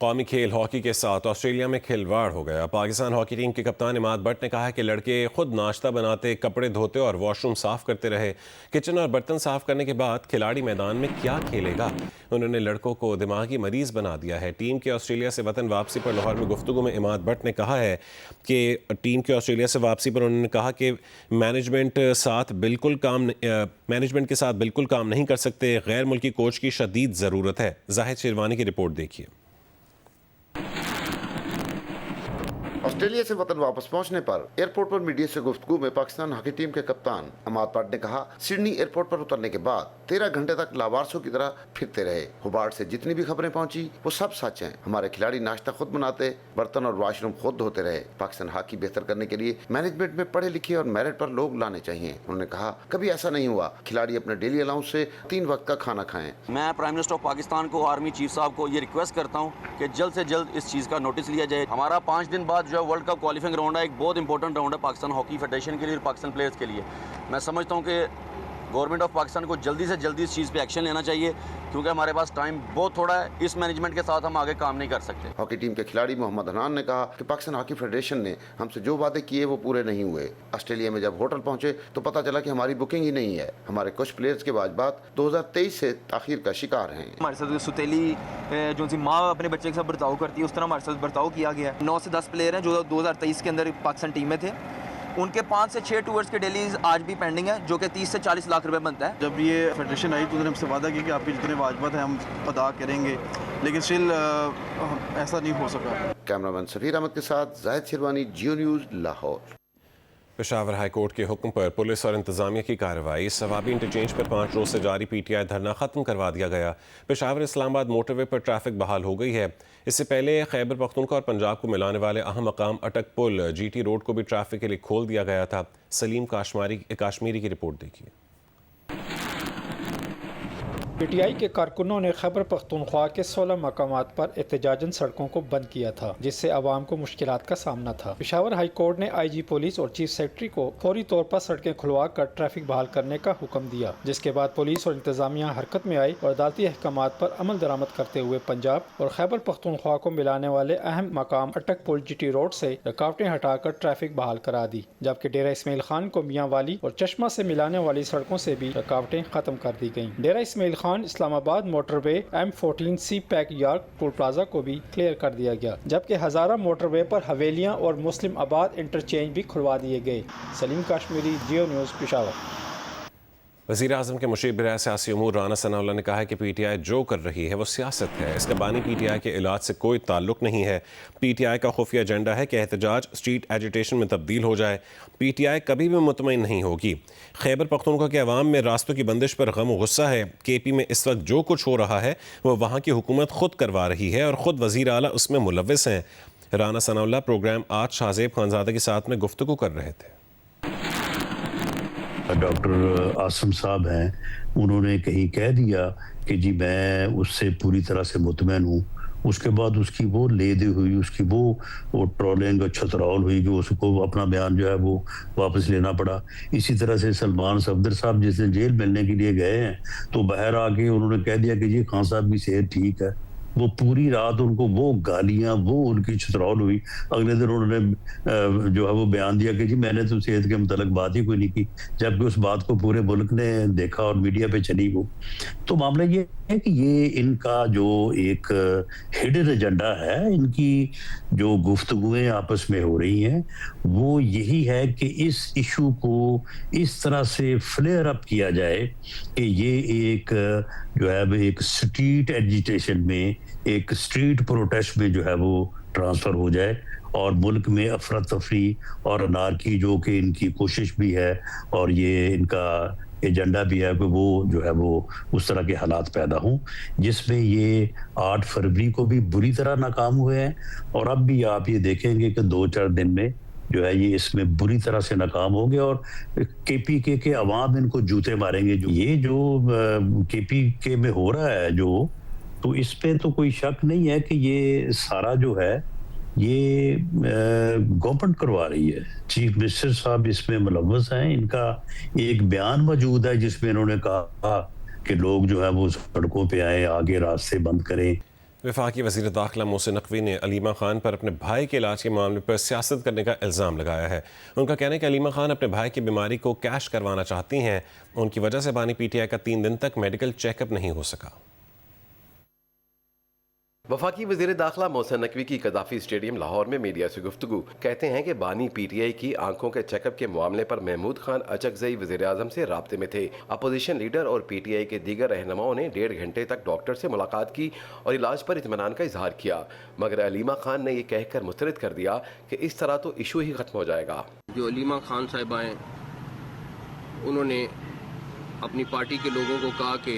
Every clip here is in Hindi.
कौमी खेल हॉकी के साथ ऑस्ट्रेलिया में खिलवाड़ हो गया। पाकिस्तान हॉकी टीम के कप्तान इमाद बट ने कहा है कि लड़के खुद नाश्ता बनाते, कपड़े धोते और वॉशरूम साफ करते रहे। किचन और बर्तन साफ करने के बाद खिलाड़ी मैदान में क्या खेलेगा। उन्होंने लड़कों को दिमागी मरीज बना दिया है। टीम के ऑस्ट्रेलिया से वतन वापसी पर लाहौर में गुफ्तगू में इमाद बट ने कहा है कि टीम के ऑस्ट्रेलिया से वापसी पर उन्होंने कहा कि मैनेजमेंट के साथ बिल्कुल काम नहीं कर सकते। गैर मुल्की कोच की शदीद ज़रूरत है। जाहिद शेरवानी की रिपोर्ट देखिए। ऑस्ट्रेलिया से वतन वापस पहुंचने पर एयरपोर्ट पर मीडिया से गुफ्तगू में पाकिस्तान हॉकी टीम के कप्तान इमाद बट ने कहा, सिडनी एयरपोर्ट पर उतरने के बाद 13 घंटे तक लावारसों की तरह फिरते रहे। हुबार्ड से जितनी भी खबरें पहुंची वो सब सच हैं। हमारे खिलाड़ी नाश्ता खुद बनाते, बर्तन और वॉशरूम खुद धोते रहे। पाकिस्तान हॉकी बेहतर करने के लिए मैनेजमेंट में पढ़े लिखे और मेरिट पर लोग लाने चाहिए। उन्होंने कहा, कभी ऐसा नहीं हुआ खिलाड़ी अपने डेली अलाउंस से 3 वक्त का खाना खाएं। मैं प्राइम मिनिस्टर ऑफ पाकिस्तान को, आर्मी चीफ साहब को ये रिक्वेस्ट करता हूँ कि जल्द से जल्द इस चीज़ का नोटिस लिया जाए। हमारा 5 दिन बाद जो है वर्ल्ड कप क्वालिफाइंग राउंड है, एक बहुत इंपॉर्टेंट राउंड है पाकिस्तान हॉकी फेडरेशन के लिए और पाकिस्तान प्लेयर्स के लिए। मैं समझता हूँ कि गवर्नमेंट ऑफ पाकिस्तान को जल्दी से जल्दी इस चीज़ पे एक्शन लेना चाहिए, क्योंकि हमारे पास टाइम बहुत थोड़ा है। इस मैनेजमेंट के साथ हम आगे काम नहीं कर सकते। हॉकी टीम के खिलाड़ी मोहम्मद हनान ने कहा कि पाकिस्तान हॉकी फेडरेशन ने हमसे जो वादे किए वो पूरे नहीं हुए। ऑस्ट्रेलिया में जब होटल पहुंचे तो पता चला कि हमारी बुकिंग ही नहीं है। हमारे कुछ प्लेयर्स के वाजबात 2023 से ताखीर का शिकार हैं। हमारे साथ सुतेली जो सी माँ अपने बच्चे के साथ बर्ताव करती है, उस तरह हमारे साथ बर्ताव किया गया। 9 से 10 प्लेयर हैं जो 2023 के अंदर पाकिस्तान टीम में थे। उनके 5 से 6 टूर्स के डेलीज आज भी पेंडिंग है, जो कि 30 से 40 लाख रुपए बनता है। जब ये फेडरेशन आई तो उन्होंने हमसे वादा किया कि आपके जितने वाजबात हैं हम अदा करेंगे, लेकिन स्टिल ऐसा नहीं हो सका। कैमरामैन सफीर अहमद के साथ Zahid Sherwani, Geo news, Lahore. Peshawar high court के हुक्म पर पुलिस और इंतजामिया की कार्रवाई। सवाबी इंटरचेंज पर 5 रोज से जारी PTI धरना खत्म करवा दिया गया। पेशावर इस्लामाबाद मोटरवे पर ट्रैफिक बहाल हो गई है। इससे पहले खैबर पख्तूनख्वा और पंजाब को मिलाने वाले अहम मकाम अटक पुल GT रोड को भी ट्रैफिक के लिए खोल दिया गया था। सलीम काश्मीरी की रिपोर्ट देखिए। PTI के कारकुनों ने खैबर पख्तूनख्वा के 16 मकामात पर एहतजाजन सड़कों को बंद किया था, जिससे आवाम को मुश्किलात का सामना था। पेशावर हाई कोर्ट ने IG पुलिस और चीफ सेक्रेटरी को फौरी तौर पर सड़कें खुलवा कर ट्रैफिक बहाल करने का हुक्म दिया, जिसके बाद पुलिस और इंतजामिया हरकत में आई और अदालती अहकामात पर अमल दरामद करते हुए पंजाब और खैबर पख्तूनख्वा को मिलाने वाले अहम मकाम अटक पुल GT रोड से रुकावटें हटाकर ट्रैफिक बहाल करा दी, जबकि डेरा इस्माइल खान को मियाँ वाली और चश्मा से मिलाने वाली सड़कों से भी रुकावटें खत्म कर दी गयी। डेरा इस्माइल खान इस्लामाबाद मोटरवे M14C पैक यार्ड टोल प्लाजा को भी क्लियर कर दिया गया, जबकि हजारा मोटरवे पर हवेलियां और मुस्लिम आबाद इंटरचेंज भी खुलवा दिए गए। सलीम काश्मीरी, जियो न्यूज़, पेशावर। वज़ीर आज़म के मुशीर बिराए सियासी उमूर राना सनाउल्लाह ने कहा है कि PTI जो कर रही है वो सियासत है। इसका बानी PTI के इलाज से कोई ताल्लुक नहीं है। PTI का खुफिया एजेंडा है कि एहतजाज स्ट्रीट एजिटेशन में तब्दील हो जाए। PTI कभी भी मुतमईन नहीं होगी। खैबर पख्तूनख्वा के अवाम में रास्तों की बंदिश पर गम गुस्सा है। KP में इस वक्त जो कुछ हो रहा है वो वहाँ की हुकूमत खुद करवा रही है और ख़ुद वज़ीर आला उसमें मुलव्विस हैं। राना सनाउल्लाह प्रोग्राम आज शाहजेब खानज़ादा के साथ में गुफ्तगू कर रहे थे। डॉक्टर आसम साहब हैं, उन्होंने कहीं कह दिया कि जी मैं उससे पूरी तरह से मुतमईन हूँ। उसके बाद उसकी वो लेदे हुई, उसकी वो ट्रोलिंग छतरौल हुई कि उसको अपना बयान जो है वो वापस लेना पड़ा। इसी तरह से सलमान सफदर साहब जिस दिन जेल मिलने के लिए गए हैं तो बाहर आके उन्होंने कह दिया कि जी खान साहब की सेहत ठीक है। वो पूरी रात उनको वो गालियां, वो उनकी छतरौल हुई। अगले दिन उन्होंने जो है वो बयान दिया कि जी मैंने तो सेहत के मुतालिक बात ही कोई नहीं की, जबकि उस बात को पूरे मुल्क ने देखा और मीडिया पे चली वो। तो मामला ये है कि ये इनका जो एक हिडन एजेंडा है, इनकी जो गुफ्तगुएं आपस में हो रही हैं वो यही है कि इस इशू को इस तरह से फ्लेयर अप किया जाए कि ये एक जो है वो एक स्ट्रीट एजिटेशन में, एक स्ट्रीट प्रोटेस्ट में जो है वो ट्रांसफर हो जाए और मुल्क में अफरा तफरी और अनारकी, जो कि इनकी कोशिश भी है और ये इनका एजेंडा भी है कि वो जो है वो उस तरह के हालात पैदा हों जिसमें ये 8 फरवरी को भी बुरी तरह नाकाम हुए हैं और अब भी आप ये देखेंगे कि 2-4 दिन में जो है ये इसमें बुरी तरह से नाकाम होंगे और KPK के अवाम इनको जूते मारेंगे। ये जो KPK में हो रहा है जो, तो इस पे तो कोई शक नहीं है कि ये सारा जो है ये गवर्नमेंट करवा रही है। चीफ मिनिस्टर साहब इसमें मुलव्वस हैं। इनका एक बयान मौजूद है जिसमें इन्होंने कहा कि लोग जो है वो सड़कों पे आए, आगे रास्ते बंद करें। वफाकी वज़ीर दाखिला मोहसिन नकवी ने अलीमा खान पर अपने भाई के इलाज के मामले पर सियासत करने का इल्ज़ाम लगाया है। उनका कहना है कि अलीमा खान अपने भाई की बीमारी को कैश करवाना चाहती हैं। उनकी वजह से बानी PTI का 3 दिन तक मेडिकल चेकअप नहीं हो सका। वफाकी वज़ीर दाखिला मोहसिन नकवी की कदाफी स्टेडियम लाहौर में मीडिया से गुफ्तगू। कहते हैं कि बानी PTI की आंखों के चेकअप के मामले पर महमूद खान अचकजई वज़ीर आज़म से राब्ते में थे। अपोजिशन लीडर और PTI के दीगर रहनुमाओं ने 1.5 घंटे तक डॉक्टर से मुलाकात की और इलाज पर इत्मीनान का इजहार किया, मगर अलीमा खान ने यह कहकर मुस्तरद कर दिया कि इस तरह तो इशू ही खत्म हो जाएगा। जो अलीमा खान साहिबा हैं, उन्होंने अपनी पार्टी के लोगों को कहा कि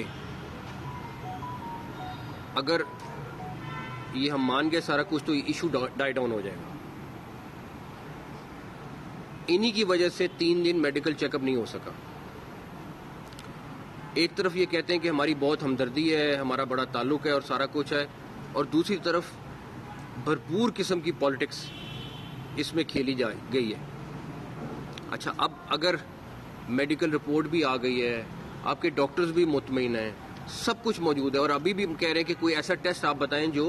अगर ये हम मान गए सारा कुछ तो इशू डाई डाउन हो जाएगा। इन्हीं की वजह से 3 दिन मेडिकल चेकअप नहीं हो सका। एक तरफ ये कहते हैं कि हमारी बहुत हमदर्दी है, हमारा बड़ा ताल्लुक है और सारा कुछ है, और दूसरी तरफ भरपूर किस्म की पॉलिटिक्स इसमें खेली गई है। अच्छा, अब अगर मेडिकल रिपोर्ट भी आ गई है, आपके डॉक्टर्स भी मुतमईन हैं, सब कुछ मौजूद है, और अभी भी कह रहे हैं कि कोई ऐसा टेस्ट आप बताएं जो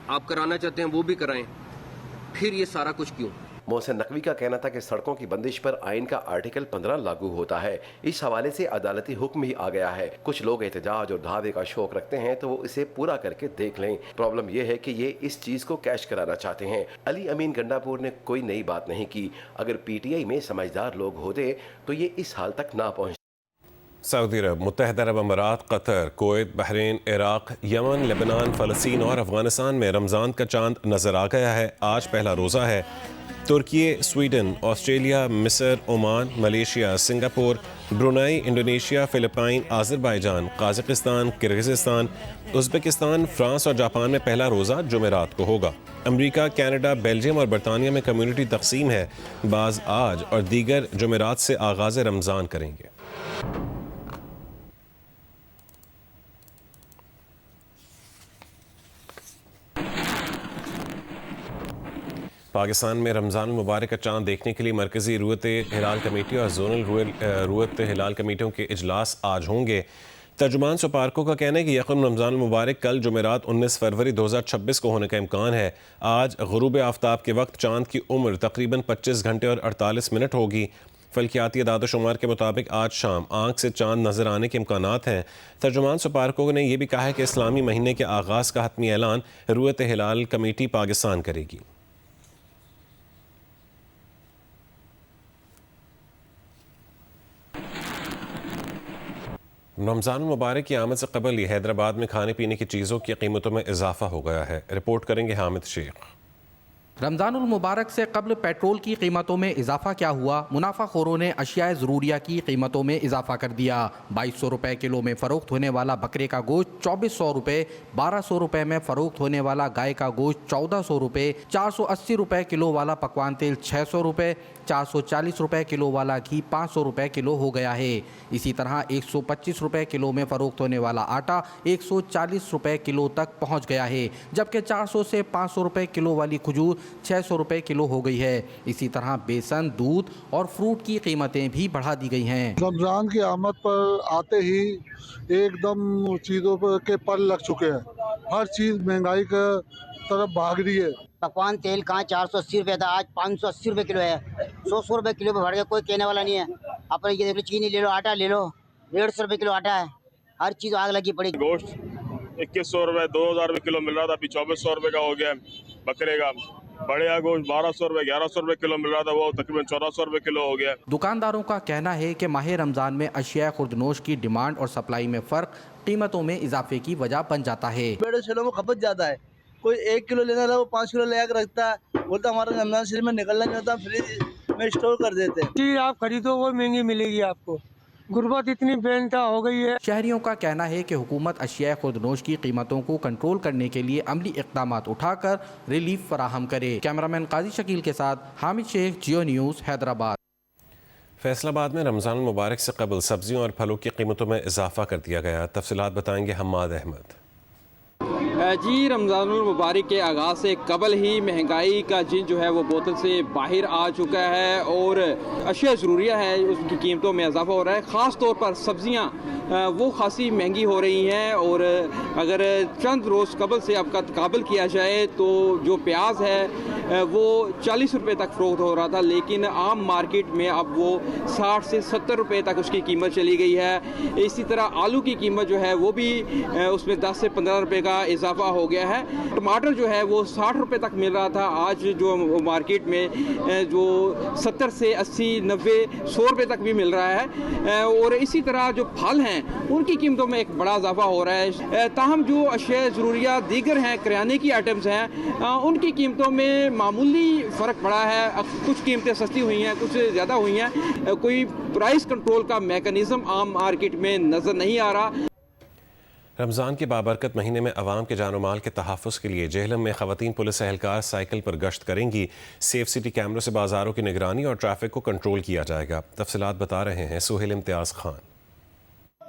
आप कराना चाहते हैं वो भी कराएं, फिर ये सारा कुछ क्यों? मोहसिन नकवी का कहना था कि सड़कों की बंदिश पर आइन का आर्टिकल 15 लागू होता है। इस हवाले से अदालती हुक्म ही आ गया है। कुछ लोग एहतजाज और धावे का शौक रखते हैं तो वो इसे पूरा करके देख लें। प्रॉब्लम यह है कि ये इस चीज को कैश कराना चाहते हैं। अली अमीन गंडापुर ने कोई नई बात नहीं की। अगर PTI में समझदार लोग होते तो ये इस हाल तक ना पहुँच। सऊदी अरब, मुत्तहदा अरब अमारात, Qatar, Kuwait, Bahrain, Iraq, Yemen, Lebanon, फ़लस्तीन और अफगानिस्तान में रमज़ान का चांद नज़र आ गया है। आज पहला रोज़ा है। तुर्की, स्वीडन, ऑस्ट्रेलिया, मिस्र, Oman, Malaysia, Singapore, Brunei, Indonesia, Philippines, Azerbaijan, Kazakhstan, Kyrgyzstan, Uzbekistan, France और जापान में पहला रोज़ा जुमेरात को होगा। अमरीका, कनाडा, बेल्जियम और बरतानिया में कम्युनिटी तकसीम है। बाज़ आज और दीगर जुमेरात से आगाज़ रमज़ान करेंगे। पाकिस्तान में रमज़ान मुबारक का चांद देखने के लिए मरकज़ी रुयत हिलाल कमेटी और जोनल रुयत हिलाल कमेटियों के इजलास आज होंगे। तर्जुमान सुपारको का कहना है कि यकम रमज़ान मुबारक कल जुमेरात 19 फरवरी 2026 को होने का इम्कान है। आज गुरूब आफ्ताब के वक्त चांद की उम्र तकरीबन 25 घंटे और 48 मिनट होगी। फल्कियाती दादोशुमार के मुताबिक आज शाम आंख से चांद नज़र आने के इम्कानात हैं। तर्जुमान सुपारको ने यह भी कहा है कि इस्लामी महीने के आगाज़ का हतमी ऐलान रुयत हिलाल कमेटी पाकिस्तान करेगी। रमज़ान मुबारक की आमद से कबल ही हैदराबाद में खाने पीने की चीज़ों की कीमतों में इजाफा हो गया है। रिपोर्ट करेंगे हामिद शेख। रमज़ानुल मुबारक से कबल पेट्रोल की कीमतों में इजाफा क्या हुआ? मुनाफाखोरों ने अशियाए ज़रूरिया की कीमतों में इजाफा कर दिया। 2200 रुपये किलो में फ़रोख्त होने वाला बकरे का गोश्त 2400 रुपये, 1200 रुपये में फ़रोख्त होने वाला गाय का गोश्त 1400 रुपये, 480 रुपये किलो वाला पकवान तेल 600 रुपये, 440 रुपये किलो वाला घी 500 रुपये किलो हो गया है। इसी तरह 125 रुपये किलो में फ़रोख्त होने वाला आटा 140 रुपये किलो तक पहुँच गया है, जबकि 400 से 500 रुपये किलो वाली खजूर 600 रुपये किलो हो गई है। इसी तरह बेसन, दूध और फ्रूट की कीमतें भी बढ़ा दी गई हैं। रमज़ान की आमद पर आते ही एकदम चीज़ों के पर लग चुके हैं। हर चीज़ महंगाई की तरफ भाग रही है। पकवान तेल कहाँ 480 रुपये था, आज 580 रुपये किलो है। 100 रुपये किलो पे बढ़ गया, कोई कहने वाला नहीं है। अपने ये देख लो, चीनी ले लो, आटा ले लो, 150 रुपये किलो आटा है। हर चीज़ आग लगी पड़ी। गोश्त 2100 रुपये 2000 रुपये किलो मिल रहा था, अभी 2400 रुपये का हो गया बकरे का। बढ़िया गोश्त 1200 रुपये 1100 रुपये किलो मिल रहा था, वो तकरीबन 1400 रुपये किलो हो गया। दुकानदारों का कहना है कि माह रमज़ान में अशिया खुर्दनोश की डिमांड और सप्लाई में फ़र्क कीमतों में इजाफे की वजह बन जाता है। बड़े शहरों में खपत ज़्यादा है। कोई 1 किलो लेना था वो 5 किलो ले आकर रखता है, बोलता हमारा रमज़ान शरीफ में निकलना नहीं होता, फ्रिज में स्टोर कर देते हैं। चीज़ आप खरीदो वो महंगी मिलेगी आपको। गुर्बत इतनी बेनता हो गई है। शहरियों का कहना है कि हुकूमत अशिया खुर्दनोश की कीमतों को कंट्रोल करने के लिए अमली इक़दाम उठाकर रिलीफ फराहम करे। कैमरामैन काजी शकील के साथ हामिद शेख, जियो न्यूज़, हैदराबाद। फैसलाबाद में रमज़ान मुबारक से कबल सब्जियों और फलों की कीमतों में इजाफा कर दिया गया। तफसीलात बताएंगे हम्माद अहमद। जी, रमज़ानुल मुबारक के आगाज़ से कबल ही महंगाई का जिन जो है वो बोतल से बाहर आ चुका है और अशिया ज़रूरिया है उसकी कीमतों में इजाफा हो रहा है। ख़ास तौर पर सब्ज़ियाँ वो खासी महंगी हो रही हैं और अगर चंद रोज़ कबल से आपका तकाबल किया जाए तो जो प्याज है वो 40 रुपये तक फ़रोख्त हो रहा था, लेकिन आम मार्केट में अब वो 60 से 70 रुपये तक उसकी कीमत चली गई है। इसी तरह आलू की कीमत जो है वो भी उसमें 10 से 15 रुपये का इजाफा हो गया है। टमाटर जो है वो 60 रुपये तक मिल रहा था, आज जो मार्केट में जो 70 से 80, 90, 100 रुपये तक भी मिल रहा है। और इसी तरह जो फल हैं उनकी कीमतों में एक बड़ा इजाफा हो रहा है। ताहम जो अशिया ज़रूरिया दीगर हैं, किराने की आइटम्स हैं, उनकी कीमतों में मामूली फ़र्क पड़ा है। कुछ कीमतें सस्ती हुई हैं, कुछ ज़्यादा हुई हैं। कोई प्राइस कंट्रोल का मैकेनिज़्म आम मार्केट में नज़र नहीं आ रहा। रमज़ान के बाबरकत महीने में अवाम के जान माल के तहफ़्फ़ुज़ के लिए जेहलम में ख़वातीन पुलिस एहलकार साइकिल पर गश्त करेंगी। सेफ सिटी कैमरों से बाज़ारों की निगरानी और ट्रैफिक को कंट्रोल किया जाएगा। तफसीलात बता रहे हैं सुहेल इम्तियाज़ खान।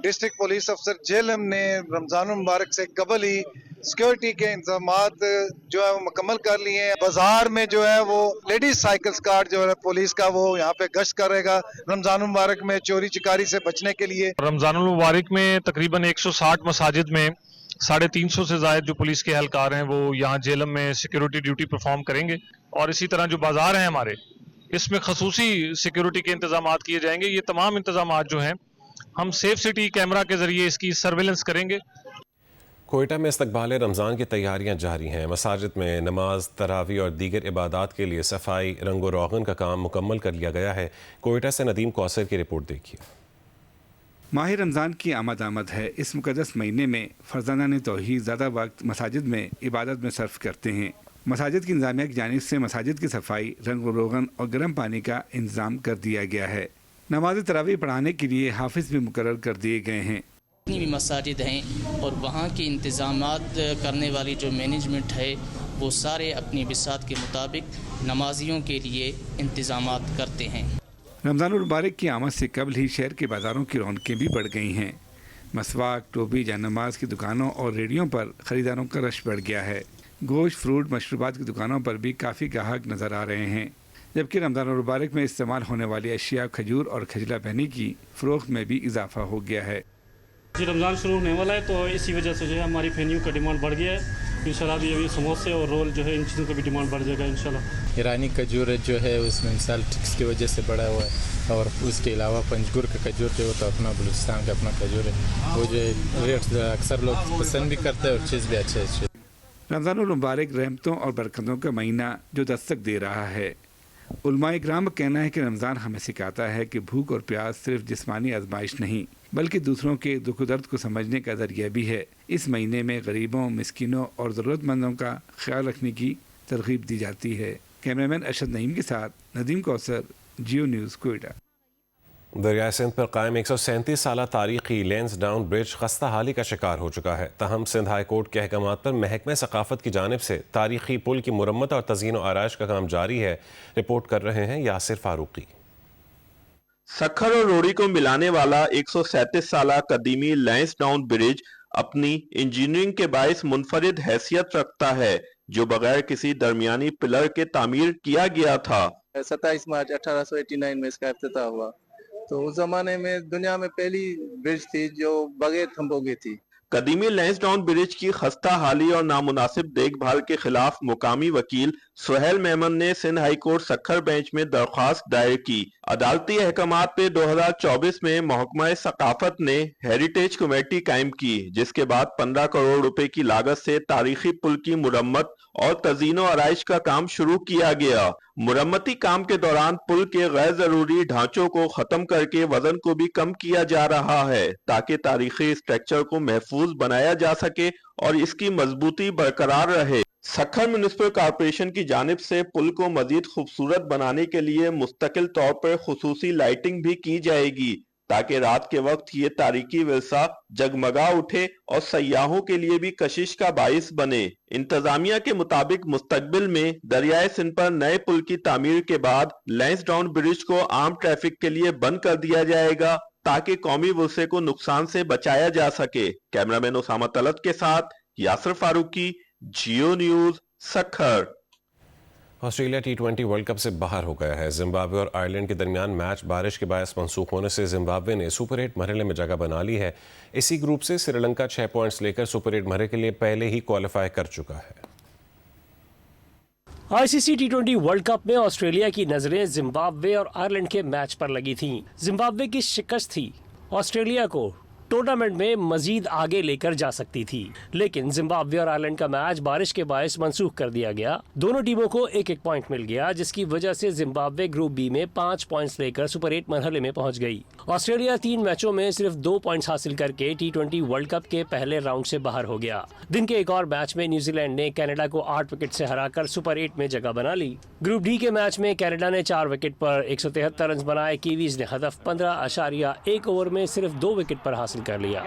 डिस्ट्रिक्ट पुलिस अफसर जेएलएम ने रमज़ान मुबारक से कबल ही सिक्योरिटी के इंतजामात जो है वो मुकम्मल कर लिए हैं। बाजार में जो है वो लेडीज साइकिल स्क्वाड जो है पुलिस का वो यहाँ पे गश्त करेगा रमज़ान मुबारक में चोरी चिकारी से बचने के लिए। रमज़ान मुबारक में तकरीबन 160 मसाजिद में 350 से ज़ायद जो पुलिस के एहलकार हैं वो यहाँ जेएलएम में सिक्योरिटी ड्यूटी परफॉर्म करेंगे। और इसी तरह जो बाजार हैं हमारे, इसमें खसूसी सिक्योरिटी के इंतजाम किए जाएंगे। ये तमाम इंतजाम जो हैं हम सेफ सिटी कैमरा के जरिए इसकी सर्वेलेंस करेंगे। कोयटा में इस्तकबाल रमज़ान की तैयारियां जारी हैं। मसाजिद में नमाज, तरावी और दीगर इबादात के लिए सफाई, रंग व रोगन का काम मुकम्मल कर लिया गया है। कोयटा से नदीम कौसर की रिपोर्ट देखिए। माह रमज़ान की आमद है। इस मुक़द्दस महीने में फ़र्ज़ानान तौहीद ज़्यादा वक्त मसाजिद में इबादत में सर्फ करते हैं। मसाजिद की इंतज़ामिया की जानिब से मसाजिद की सफाई, रंग व रोगन और गर्म पानी का इंतज़ाम कर दिया गया है। नमाज तरावी पढ़ाने के लिए हाफिज़ भी मुकर्रर कर दिए गए हैं। जितनी भी मसाजिद हैं और वहाँ के इंतज़ामात करने वाली जो मैनेजमेंट है वो सारे अपनी बिसात के मुताबिक नमाजियों के लिए इंतज़ामात करते हैं। रमज़ान मुबारक की आमद से कबल ही शहर के बाज़ारों की रौनकें भी बढ़ गई हैं। मसवाक, टोपी, जानमाज की दुकानों और रेडियों पर ख़रीदारों का रश बढ़ गया है। गोश्त, फ्रूट, मशरूबात की दुकानों पर भी काफ़ी ग्राहक नज़र आ रहे हैं। जबकि रमज़ान मुबारक में इस्तेमाल होने वाली अशिया खजूर और खजला बहनी की फ़रोख्त में भी इजाफा हो गया है। जी, रमज़ान शुरू होने वाला है तो इसी वजह से जो है हमारी फेन्यू का डिमांड बढ़ गया है। इंशाल्लाह भी समोसे और रोल जो है इन चीज़ों का भी डिमांड बढ़ जाएगा इंशाल्लाह। ईरानी खजूर जो है उसमें मिसाल टैक्स की वजह से बढ़ा हुआ है और उसके अलावा पंजगुर का खजूर जो होता है अपना बलूचिस्तान का अपना खजूर है, वो जो रेट अक्सर लोग पसंद भी करते हैं और चीज़ भी अच्छी अच्छी। रमज़ान मुबारक रहमतों और बरकतों का महीना जो दस्तक दे रहा है। उलमाए इकराम का कहना है कि रमज़ान हमें सिखाता है कि भूख और प्यास सिर्फ जिस्मानी आजमाइश नहीं बल्कि दूसरों के दुख दर्द को समझने का ज़रिया भी है। इस महीने में गरीबों, मिस्किनों और ज़रूरतमंदों का ख्याल रखने की तरगीब दी जाती है। कैमरामैन अरशद नईम के साथ नदीम कौसर, जियो न्यूज़, कोयटा। दरियाए सिंध पर कायम 137 साला तारीखी लैंसडाउन ब्रिज खस्ता हाली का शिकार हो चुका है। तहम सिंध हाई कोर्ट के अहकामात पर महकमे सकाफत की जानिब से तारीखी पुल की मुरम्मत और तज़ीन व आराइश का काम जारी है। रिपोर्ट कर रहे हैं यासिर फारूकी। सखर और रोड़ी को मिलाने वाला 137 साला कदीमी लैंसडाउन ब्रिज अपनी इंजीनियरिंग के बाइस मुनफरिद हैसियत रखता है, जो बगैर किसी दरमियानी पिलर के तामीर किया गया था। 27 मार्च 1889 में इसका इफ्तिताह हुआ। तो उस जमाने में दुनिया में पहली ब्रिज थी जो बगैर थंबों की थी। कदीमी लैंसडाउन ब्रिज की खस्ता हाली और नामुनासिब देखभाल के खिलाफ मुकामी वकील सुहेल मेमन ने Sindh high court Sukkur bench में दरख्वास्त दायर की। अदालती अहकामात पे 2024 में महकमा सकाफत ने हेरिटेज कमेटी कायम की, जिसके बाद 15 करोड़ रुपए की लागत से तारीखी पुल की मुरम्मत और तज़ीनो आराइश का काम शुरू किया गया। मुरम्मती काम के दौरान पुल के गैर जरूरी ढांचों को खत्म करके वजन को भी कम किया जा रहा है, ताकि तारीखी स्ट्रक्चर को महफूज बनाया जा सके और इसकी मजबूती बरकरार रहे। सखर म्युनिसिपल कॉर्पोरेशन की जानिब से पुल को मजीद खूबसूरत बनाने के लिए मुस्तकिल तौर पर खुसूसी लाइटिंग भी की जाएगी, ताकि रात के वक्त ये तारीखी विरसा जगमगा उठे और सयाहों के लिए भी कशिश का बाइस बने। इंतजामिया के मुताबिक मुस्तकबिल में दरियाए सिंध पर नए पुल की तामीर के बाद लैंसडाउन ब्रिज को आम ट्रैफिक के लिए बंद कर दिया जाएगा, ताकि कौमी वरसे को नुकसान से बचाया जा सके। कैमरामैन उसामा तलत के साथ Yasir Farooqui, Geo news, Sukkur. Australia T20 world cup से बाहर हो गया है। जिम्बाब्वे और आयरलैंड के दरमियान मैच बारिश के बायस मनसूख होने से जिम्बाब्वे ने सुपर 8 मरहले में जगह बना ली है। इसी ग्रुप से श्रीलंका 6 पॉइंट्स लेकर सुपर 8 मरहले के लिए पहले ही क्वालिफाई कर चुका है। ICC T20 वर्ल्ड कप में ऑस्ट्रेलिया की नजरें जिम्बाब्वे और आयरलैंड के मैच पर लगी थीं। जिम्बाब्वे की शिकस्त थी ऑस्ट्रेलिया को टूर्नामेंट में मजीद आगे लेकर जा सकती थी, लेकिन जिम्बाब्वे और आयरलैंड का मैच बारिश के बायस मंसूख कर दिया गया। दोनों टीमों को एक एक पॉइंट मिल गया, जिसकी वजह से जिम्बाब्वे ग्रुप बी में 5 पॉइंट्स लेकर सुपर 8 मरहले में पहुंच गई। ऑस्ट्रेलिया 3 मैचों में सिर्फ 2 पॉइंट्स हासिल करके T20 वर्ल्ड कप के पहले राउंड से बाहर हो गया। दिन के एक और मैच में न्यूजीलैंड ने कनाडा को 8 विकेट से हराकर सुपर 8 में जगह बना ली। ग्रुप डी के मैच में कनाडा ने 4 विकेट पर 173 रन बनाए। कीवीज ने हदफ 15.1 ओवर में सिर्फ 2 विकेट पर हासिल कर लिया।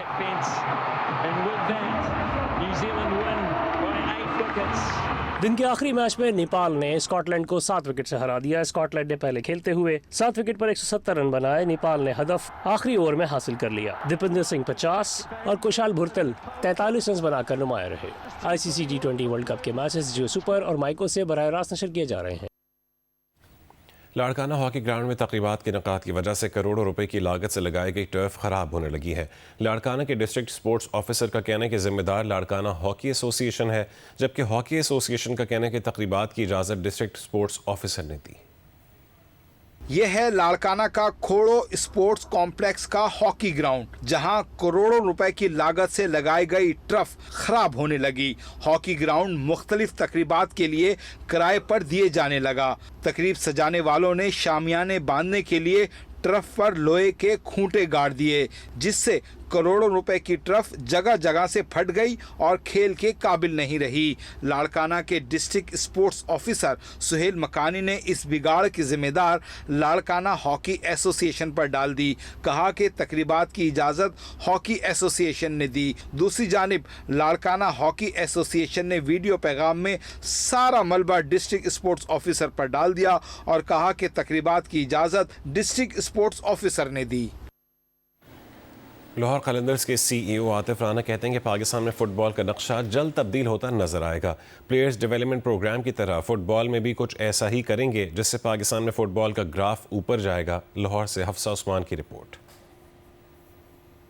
दिन के आखिरी मैच में नेपाल ने स्कॉटलैंड को 7 विकेट से हरा दिया। स्कॉटलैंड ने पहले खेलते हुए 7 विकेट पर 170 रन बनाए। नेपाल ने हदफ आखिरी ओवर में हासिल कर लिया। दीपेंद्र सिंह 50 और कुशाल भुरतल 43 रन बनाकर नुमाया रहे। ICC T20 वर्ल्ड कप के मैचेस जियो सुपर और माइको से बराह रास्त नशर किए जा रहे हैं। लाड़काना हॉकी ग्राउंड में तकरीबात के इनेकाद की वजह से करोड़ों रुपए की लागत से लगाई गई टर्फ खराब होने लगी है। लाड़काना के डिस्ट्रिक्ट स्पोर्ट्स ऑफिसर का कहना है कि जिम्मेदार लाड़काना हॉकी एसोसिएशन है, जबकि हॉकी एसोसिएशन का कहना है कि तकरीबात की इजाज़त डिस्ट्रिक्ट स्पोर्ट्स ऑफिसर ने दी। यह है लाड़काना का खोड़ो स्पोर्ट्स कॉम्प्लेक्स का हॉकी ग्राउंड, जहां करोड़ों रुपए की लागत से लगाई गई टर्फ खराब होने लगी। हॉकी ग्राउंड मुख्तलिफ तकरीबात के लिए किराए पर दिए जाने लगा। तकरीब सजाने वालों ने शामियाने बांधने के लिए टर्फ पर लोहे के खूंटे गाड़ दिए, जिससे करोड़ों रुपए की टर्फ जगह जगह से फट गई और खेल के काबिल नहीं रही। लाड़काना के डिस्ट्रिक्ट स्पोर्ट्स ऑफिसर सुहेल मकानी ने इस बिगाड़ की जिम्मेदार लाड़काना हॉकी एसोसिएशन पर डाल दी। कहा कि तकरीबात की इजाज़त हॉकी एसोसिएशन ने दी। दूसरी जानिब लाड़काना हॉकी एसोसिएशन ने वीडियो पैगाम में सारा मलबा डिस्ट्रिक्ट स्पोर्ट्स ऑफिसर पर डाल दिया और कहा कि तकरीबात की इजाज़त डिस्ट्रिक्ट स्पोर्ट्स ऑफिसर ने दी। लाहौर कलंदर्स के CEO आतिफ राना कहते हैं कि पाकिस्तान में फुटबॉल का नक्शा जल्द तब्दील होता नजर आएगा। प्लेयर्स डेवलपमेंट प्रोग्राम की तरह फुटबॉल में भी कुछ ऐसा ही करेंगे, जिससे पाकिस्तान में फुटबॉल का ग्राफ ऊपर जाएगा। लाहौर से हफ्सा उस्मान की रिपोर्ट।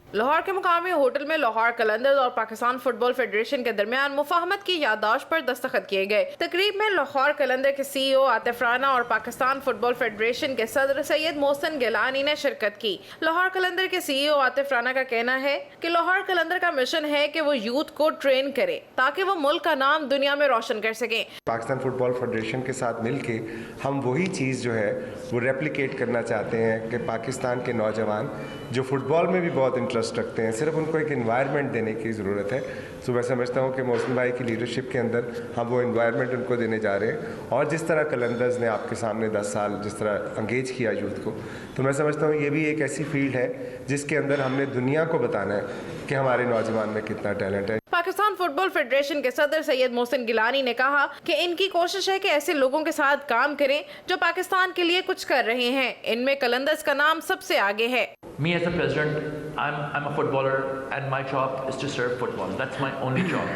लाहौर के मुकामी होटल में लाहौर कलंदर्स और पाकिस्तान फुटबॉल फेडरेशन के दरमियान मुफाहमत की याददाश्त पर दस्तखत किए गए। तकरीब में लाहौर कलंदर के CEO आतिफ राना और पाकिस्तान फुटबॉल फेडरेशन के सदर सैयद मोहसिन गिलानी ने शिरकत की। लाहौर कलंदर के CEO आतिफ राना का कहना है कि लाहौर कलंदर का मिशन है कि वो यूथ को ट्रेन करे ताकि वो मुल्क का नाम दुनिया में रोशन कर सके। पाकिस्तान फुटबॉल फेडरेशन के साथ मिलके हम वही चीज़ जो है वो रेप्लिकेट करना चाहते हैं कि पाकिस्तान के नौजवान जो फुटबॉल में भी बहुत इंटरेस्ट रखते हैं, सिर्फ उनको एक एनवायरनमेंट देने की ज़रूरत है। तो मैं समझता हूँ कि मोहसिन भाई की लीडरशिप के अंदर हम वो एनवायरनमेंट उनको देने जा रहे हैं। और जिस तरह कलंदर्स ने आपके सामने 10 साल जिस तरह अंगेज किया यूथ को, तो मैं समझता हूँ ये भी एक ऐसी फील्ड है जिसके अंदर हमने दुनिया को बताना है कि हमारे नौजवान में कितना टैलेंट है। पाकिस्तान फुटबॉल फेडरेशन के सदर सैयद मोहसिन गिलानी ने कहा कि इनकी कोशिश है कि ऐसे लोगों के साथ काम करें जो पाकिस्तान के लिए कुछ कर रहे हैं। इनमें कलंदर्स का नाम सबसे आगे है। Me as a president, I'm a footballer and my job is to serve football. That's my only job.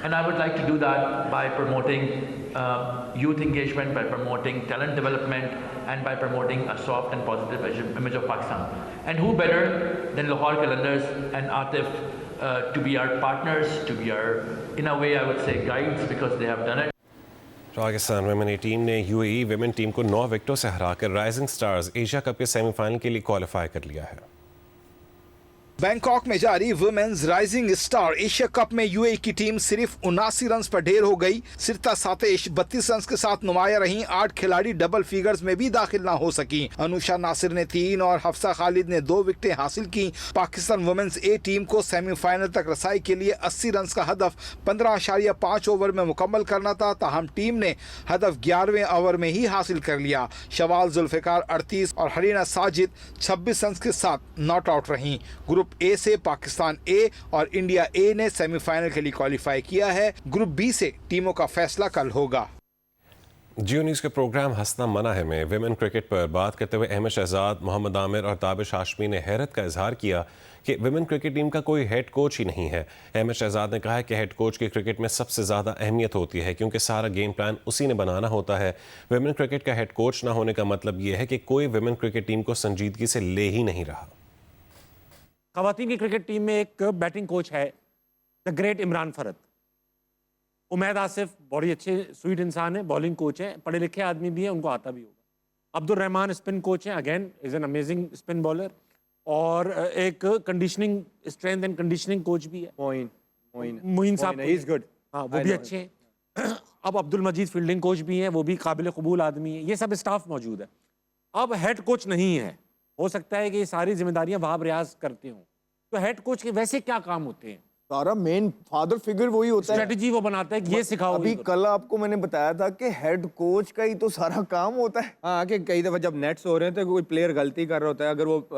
And I would like to do that by promoting youth engagement, by promoting talent development, and by promoting a soft and positive image of Pakistan. And who better than Lahore Qalandars and Atif to be our partners, to be our, in a way I would say, guides, because they have done it. Pakistan women team ने UAE विमेन टीम को 9 विकेटों से हराकर राइजिंग स्टार्स एशिया कप के सेमीफाइनल के लिए क्वालिफाई कर लिया है। बैंकॉक में जारी women's rising star Asia cup में UAE की टीम सिर्फ 79 रन पर ढेर हो गई। सिरता सातेश 32 रन के साथ नुमाया रही। 8 खिलाड़ी डबल फिगर्स में भी दाखिल ना हो सकी। अनुषा नासिर ने 3 और हफ्सा खालिद ने 2 विकेटें हासिल की। पाकिस्तान वुमेन्स A टीम को सेमीफाइनल तक रसाई के लिए 80 रन का हदफ 15.5 ओवर में मुकम्मल करना था, ताहम टीम ने हदफ 11वें ओवर में ही हासिल कर लिया। शवाल जुल्फिकार 38 और हरीना साजिद 26 रन के साथ नॉट आउट रहीं। ग्रुप A से पाकिस्तान A और इंडिया A ने सेमीफाइनल के लिए क्वालिफाई किया है। ग्रुप B से टीमों का फैसला कल होगा। जियो न्यूज़ के प्रोग्राम हंसना मना है में विमेन क्रिकेट पर बात करते हुए अहमद शहजाद, मोहम्मद आमिर और ताबिश हाशमी ने हैरत का इजहार किया कि विमेन क्रिकेट टीम का कोई हेड कोच ही नहीं है। अहमद शहजाद ने कहा कि हेड कोच की क्रिकेट में सबसे ज़्यादा अहमियत होती है क्योंकि सारा गेम प्लान उसी ने बनाना होता है। विमेन क्रिकेट का हेड कोच ना होने का मतलब ये है कि कोई विमेन क्रिकेट टीम को संजीदगी से ले ही नहीं रहा। खवातीन की क्रिकेट टीम में एक बैटिंग कोच है, द ग्रेट इमरान फरद। उमैद आसिफ बड़ी अच्छे स्वीट इंसान है, बॉलिंग कोच है, पढ़े लिखे आदमी भी है, उनको आता भी होगा। अब्दुल रहमान स्पिन कोच हैं, again is an amazing spin bowler. और एक conditioning, strength and conditioning coach भी है, मोइन साहब, गुड, हाँ वो भी अच्छे हैं। अब अब्दुल मजीद फील्डिंग कोच भी हैं, वो भी काबिल कबूल आदमी है। ये सब स्टाफ मौजूद है। अब हेड कोच नहीं है, हो सकता है कि ये सारी जिम्मेदारियां वहाब रियाज करते हों, तो हेड कोच के वैसे क्या काम होते हैं? सारा मेन फादर फिगर वही होता है, स्ट्रेटजी वो बनाता है कि ये सिखाओ। अभी कल आपको मैंने बताया था कि हेड कोच का ही तो सारा काम होता है। हाँ, कि कई दफा जब नेट्स हो रहे हैं तो कोई प्लेयर गलती कर रहा होता है, अगर वो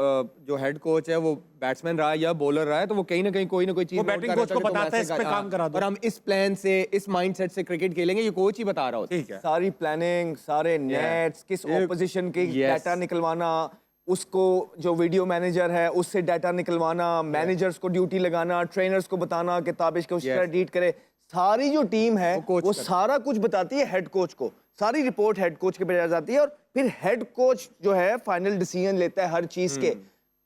जो हेड कोच है वो बैट्समैन रहा है या बॉलर रहा है, तो वो कहीं ना कहीं कोई ना कोई चीज बैटिंग कोच को बताता है इस पे काम करा दो, और हम इस प्लान से, इस माइंडसेट से क्रिकेट खेलेंगे, ये कोच ही बता रहा होता है। सारी प्लानिंग, सारे नेट्स, किस ऑपोजिशन के डाटा निकलवाना, उसको जो वीडियो मैनेजर है उससे डाटा निकलवाना, मैनेजर्स को ड्यूटी लगाना, ट्रेनर्स को बताना कि ताबिश को ट्रीट करे, सारी जो टीम है वो सारा कुछ बताती है हेड कोच को। सारी रिपोर्ट हेड कोच के भेजा जाती है और फिर हेड कोच जो है फाइनल डिसीजन लेता है हर चीज के।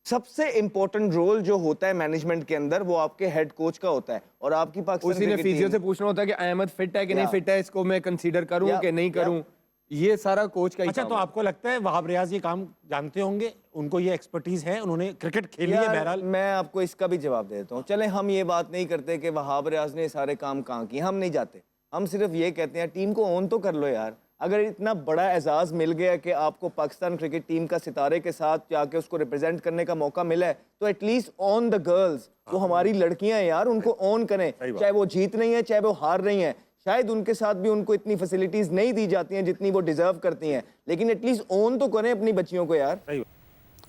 सबसे इंपॉर्टेंट रोल जो होता है मैनेजमेंट के अंदर वो आपके हेड कोच का होता है। और आपकी पाकिस्तान उसी ने फिजियो से पूछना होता है कि अहमद फिट है कि नहीं फिट है, इसको मैं कंसीडर करूं कि नहीं करूं, ये सारा कोच का ही अच्छा, तो आपको लगता है वहाब रियाज ये काम जानते होंगे, उनको ये एक्सपर्टीज है, उन्होंने क्रिकेट खेली है? बहरहाल मैं आपको इसका भी जवाब दे देता हूँ। चले हम ये बात नहीं करते कि वहाब रियाज ने सारे काम कहाँ किए, हम नहीं जाते, हम सिर्फ ये कहते हैं टीम को ऑन तो कर लो यार। अगर इतना बड़ा एजाज़ मिल गया कि आपको पाकिस्तान क्रिकेट टीम का सितारे के साथ जाके उसको रिप्रेजेंट करने का मौका मिला है, तो एटलीस्ट ऑन द गर्ल्स, वो हमारी लड़कियां हैं यार, उनको ऑन करें, चाहे वो जीत रही हैं चाहे वो हार रही हैं। शायद उनके साथ भी उनको इतनी फैसिलिटीज नहीं दी जाती हैं जितनी वो डिजर्व करती हैं, लेकिन एटलीस्ट ऑन तो करें अपनी बच्चियों को यार।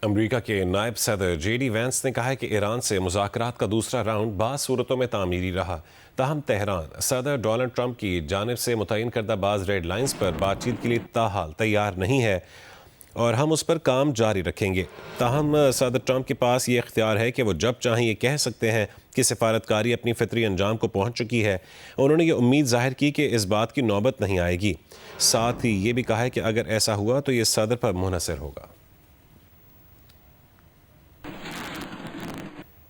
अमरीका के नायब सदर JD वैंस ने कहा है कि ईरान से मुज़ाकरात का दूसरा राउंड बाज़ सूरतों में तामीरी रहा, ताहम तेहरान सदर डोनाल्ड ट्रंप की जानिब से मुतय्यन करदा बाज़ रेड लाइन्स पर बातचीत के लिए ताहाल तैयार नहीं है और हम उस पर काम जारी रखेंगे। ताहम सदर ट्रंप के पास ये इख्तियार है कि वो जब चाहें ये कह सकते हैं कि सिफारतकारी अपनी फितरी अंजाम को पहुँच चुकी है। उन्होंने ये उम्मीद जाहिर की कि इस बात की नौबत नहीं आएगी। साथ ही ये भी कहा है कि अगर ऐसा हुआ तो ये सदर पर मुनहसर होगा।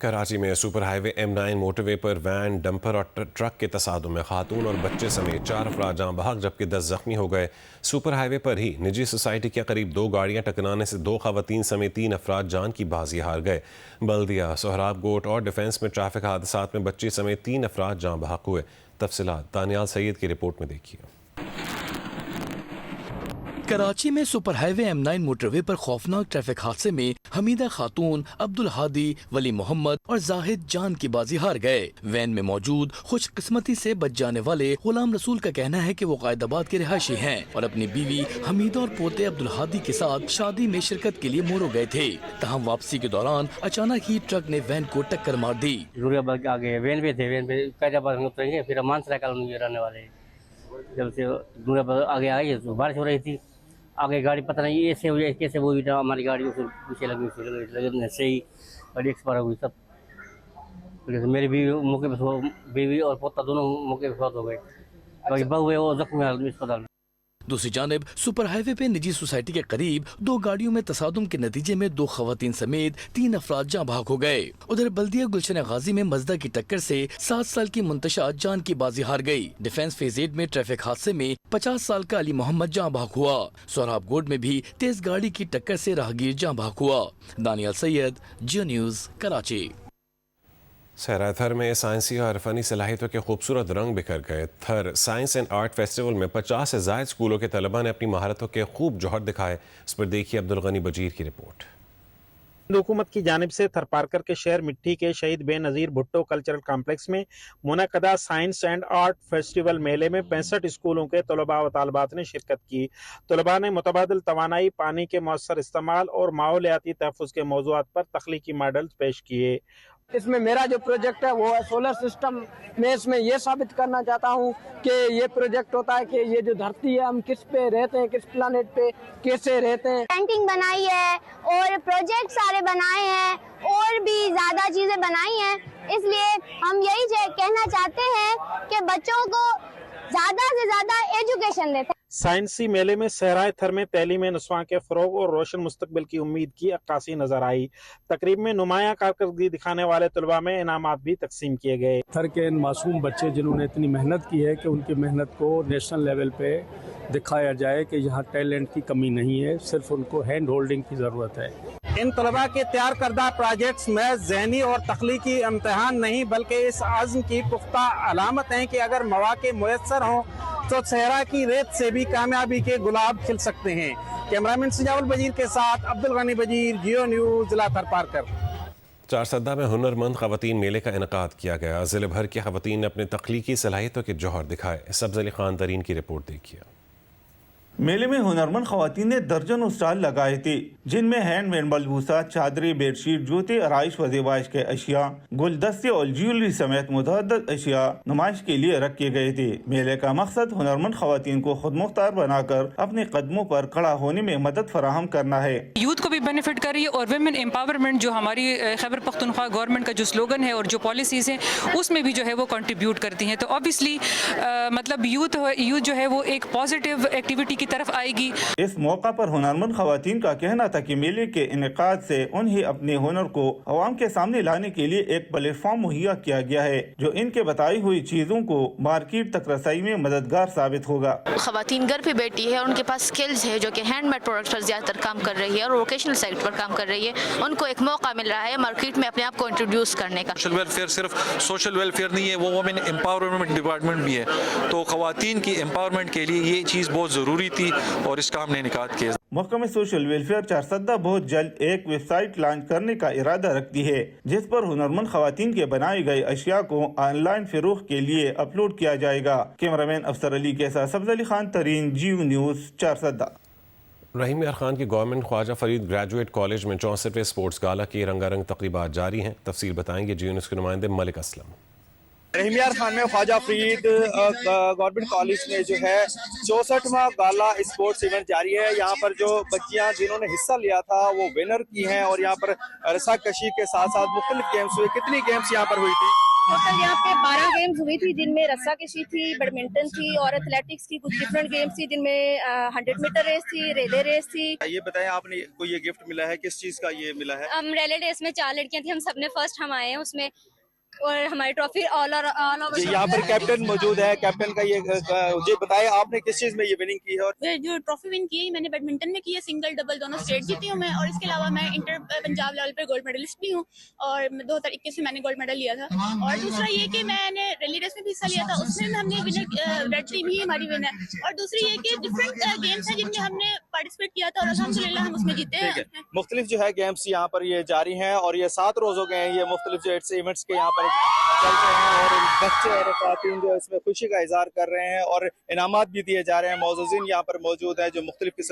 कराची में सुपर हाईवे M9 मोटरवे पर वैन, डंपर और ट्रक के तसादुम में खातून और बच्चे समेत 4 अफराद जाँ बहक जबकि 10 जख्मी हो गए। सुपर हाईवे पर ही निजी सोसाइटी के करीब 2 गाड़ियां टकराने से 2 खवातीन समेत 3 अफराद जान की बाजी हार गए। बल्दिया, सोहराब गोट और डिफेंस में ट्रैफिक हादसात में बच्ची समेत 3 अफराद जाँ बहक हुए। तफसीलात दानियाल सैयद की रिपोर्ट में देखिए। कराची में सुपर हाईवे M9 मोटरवे पर खौफनाक ट्रैफिक हादसे में हमीदा खातून, अब्दुल हादी, वली मोहम्मद और जाहिद जान की बाजी हार गए। वैन में मौजूद खुशकिस्मती से बच जाने वाले गुलाम रसूल का कहना है कि वो कायदाबाद के रिहायशी हैं और अपनी बीवी हमीदा और पोते अब्दुल हादी के साथ शादी में शिरकत के लिए मोरो गए थे। तहम वापसी के दौरान अचानक ही ट्रक ने वैन को टक्कर मार दी। आगे वैन पे थे, वैन पे कायदाबाद हम उतरेंगे, फिर मानसरा कॉलोनी रहने वाले। जब से दूरिया आगे आई तो बारिश हो रही थी, आगे गाड़ी पता नहीं ऐसे हो जाए कैसे वो था, हमारी गाड़ी उससे पीछे लगी से ही गाड़ी एक्सपायर हो गई सब। मेरी बीवी मौके पर, बीवी और पोता दोनों मौके पर फौत हो गए, बाकी बहू है वो जख्मी हालत में अस्पताल में। दूसरी जानिब सुपर हाईवे पे निजी सोसाइटी के करीब 2 गाड़ियों में तसादुम के नतीजे में 2 खवातीन समेत 3 अफराद जाँ बहक हो गए। उधर बल्दिया गुलशन गाजी में मजदा की टक्कर से 7 साल की मुंतशा जान की बाजी हार गई। डिफेंस फेज 8 में ट्रैफिक हादसे में 50 साल का अली मोहम्मद जाँ बहक हुआ। सोहराब गोड में भी तेज गाड़ी की टक्कर से राहगीर जाँ बहक हुआ। दानियाल सैयद, जियो न्यूज़, कराची। सहरा थर में साइंसी और फ़नी सलाहियतों के खूबसूरत रंग बिखर गए। थर साइंस एंड आर्ट फेस्टिवल में 50 से ज़ायद स्कूलों के तलबा ने अपनी महारतों के खूब जौहर दिखाए। इस पर देखिए अब्दुल गनी बजीर की रिपोर्ट। हुकूमत की जानिब से थरपारकर के शहर मिट्टी के शहीद बेनज़ीर भुट्टो कल्चरल कॉम्प्लेक्स में मुनक़दा साइंस एंड आर्ट फेस्टिवल मेले में 65 स्कूलों के तलबा व तालबात ने शिरकत की। तलबा ने मुतबादिल तवानाई, पानी के मौसर इस्तेमाल और माहौलियाती तहफ़्फ़ुज़ के मौज़ूआत पर तख्लीकी मॉडल्स पेश किए। इसमें मेरा जो प्रोजेक्ट है वो है सोलर सिस्टम। मैं इसमें ये साबित करना चाहता हूँ कि ये प्रोजेक्ट होता है कि ये जो धरती है हम किस पे रहते हैं, किस प्लानेट पे कैसे रहते हैं। पेंटिंग बनाई है और प्रोजेक्ट सारे बनाए हैं और भी ज्यादा चीजें बनाई हैं। इसलिए हम यही कहना चाहते हैं कि बच्चों को ज्यादा से ज्यादा एजुकेशन देते हैं। साइंसी मेले में सहराए थर में तैलीम नस्वां के फरोग और रोशन मुस्तकबिल की उम्मीद की अक्कासी नजर आई। तकरीब में नुमाया कारकर्दगी दिखाने वाले तलबा में इनामात भी तकसीम किए गए। थर के इन मासूम बच्चे जिन्होंने इतनी मेहनत की है कि उनकी मेहनत को नेशनल लेवल पे दिखाया जाए कि यहाँ टैलेंट की कमी नहीं है, सिर्फ उनको हैंड होल्डिंग की ज़रूरत है। इन तलबा के तैयार करदा प्रोजेक्ट्स में ज़हनी और तख्लीकी इम्तहान नहीं बल्कि इस आज़्म की पुख्ता अलामत हैं कि अगर मौके मुयस्सर हों तो सहरा की रेत से भी कामयाबी के गुलाब खिल सकते हैं। कैमरामैन सजाउल बजीर के साथ अब्दुल गनी बजीर, जियो न्यूज़, जिला थरपारकर। चारसद्दा में हुनरमंद ख़वातीन मेले का इनकाद किया गया। ज़िले भर की ख़वातीन ने अपनी तख्लीकी सलाहियतों के जौहर दिखाए। सब्ज़ अली खान तरीन की रिपोर्ट देखिए। मेले में हुनरमंद खवातीन ने दर्जनों स्टॉल लगाए थे, जिनमें हैंडमेड मलबूसा, चादरें, बेडशीट, जूते, आराइश व ज़ेबाइश के अशिया, गुलदस्ते और ज्वेलरी समेत मुतअद्दिद अशिया नुमाइश के लिए रखे गए थे। मेले का मकसद हुनरमंद खवातीन को खुद मुख्तार बनाकर अपने कदमों पर खड़ा होने में मदद फराहम करना है। यूथ को भी बेनिफिट कर रही है और वुमेन एम्पावरमेंट जो हमारी खैबर पख्तूनख्वा गवर्नमेंट का जो स्लोगन है और जो पॉलिसीज़ हैं उसमें भी जो है वो कंट्रीब्यूट करती हैं। तो ऑब्वियसली मतलब यूथ जो है वो एक पॉजिटिव एक्टिविटी की तरफ आएगी। इस मौका पर हुनरमंद खवातीन का कहना था कि मेले के इनेकाद से उन्हें अपने हुनर को अवाम के सामने लाने के लिए एक प्लेटफॉर्म मुहैया किया गया है, जो इनके बताई हुई चीजों को मार्केट तक रसाई में मददगार साबित होगा। खवातीन घर पे बैठी है और उनके पास स्किल्स है जो कि हैंडमेड प्रोडक्ट्स पर ज्यादातर काम कर रही है और वोकेशनल साइट पर काम कर रही है। उनको एक मौका मिल रहा है मार्केट में अपने आप को इंट्रोड्यूस करने का। सोशल वेलफेयर सिर्फ सोशल वेलफेयर नहीं है, वो वुमेन एम्पावरमेंट डिपार्टमेंट भी है। तो खवातीन की एम्पावरमेंट के लिए ये चीज़ बहुत ज़रूरी थी और इसका हमने निकात किया। महकमा सोशल वेलफेयर चारसद्दा बहुत जल्द एक वेबसाइट लॉन्च करने का इरादा रखती है, जिस पर हुनरमंद खवातीन के बनाए गए अशिया को ऑनलाइन फिरोख्त के लिए अपलोड किया जाएगा। कैमरामैन अफसर अली के साथ सब्ज़ अली खान तरीन, जियो न्यूज़, चारसद्दा। रहीम यार खान की government Khwaja Farid graduate college में 64वें स्पोर्ट्स गाला की रंगारंग तकरीबात जारी हैं। तफसील बताएंगे जियो न्यूज़ के नुमाइंदे मलिक असलम। रहीम यार खान में ख्वाजा फरीद गवर्नमेंट कॉलेज में जो है 64वां गाला स्पोर्ट्स इवेंट जारी है। यहाँ पर जो बच्चियाँ जिन्होंने हिस्सा लिया था वो विनर की हैं और यहाँ पर रस्साकशी के साथ साथ मुख्तलिफ गेम्स हुए। कितनी गेम्स यहाँ पर हुई थी? टोटल यहाँ पे 12 गेम्स हुई थी, जिनमें रस्साकशी थी, बैडमिंटन थी और एथलेटिक्स की कुछ डिफरेंट गेम्स थी, जिनमें 100 मीटर रेस थी, रिले रेस थी। ये बताएं आपने को ये गिफ्ट मिला है, किस चीज का ये मिला है? रिले रेस में 4 लड़कियां थी, हम सबने फर्स्ट हम आए हैं उसमें और हमारी ट्रॉफी ऑल ओवर। यहाँ पर कैप्टन मौजूद है, कैप्टन का ये बताएं आपने किस चीज में ये विनिंग की है? और जो ट्रॉफी विन की है मैंने बैडमिंटन में की है, सिंगल डबल दोनों स्टेट जीती हूँ मैं। और इसके अलावा मैं इंटर पंजाब लेवल पर गोल्ड मेडलिस्ट भी हूँ और 2021 में मैंने गोल्ड मेडल लिया था। और दूसरा ये कि मैंने रैली रेस में भी हिस्सा लिया था, उसमें हमने विनर रेड टीम ही हमारी विन है। और दूसरी ये कि डिफरेंट गेम्स हैं जिनमें हमने पार्टिसिपेट किया था और अल्हम्दुलिल्लाह हम उसमें जीते हैं। मुख्तलिफ जो है गेम्स यहाँ पर ये जारी हैं और ये 7 रोज हो गए हैं ये मुख्तलिफ जो इवेंट्स के यहाँ पर चल रहे हैं और बच्चे और खातून जो इसमें खुशी का इजहार कर रहे हैं और इनामात भी दिए जा रहे हैं। मौजूदीन यहाँ पर मौजूद हैं जो मुख्तलिफ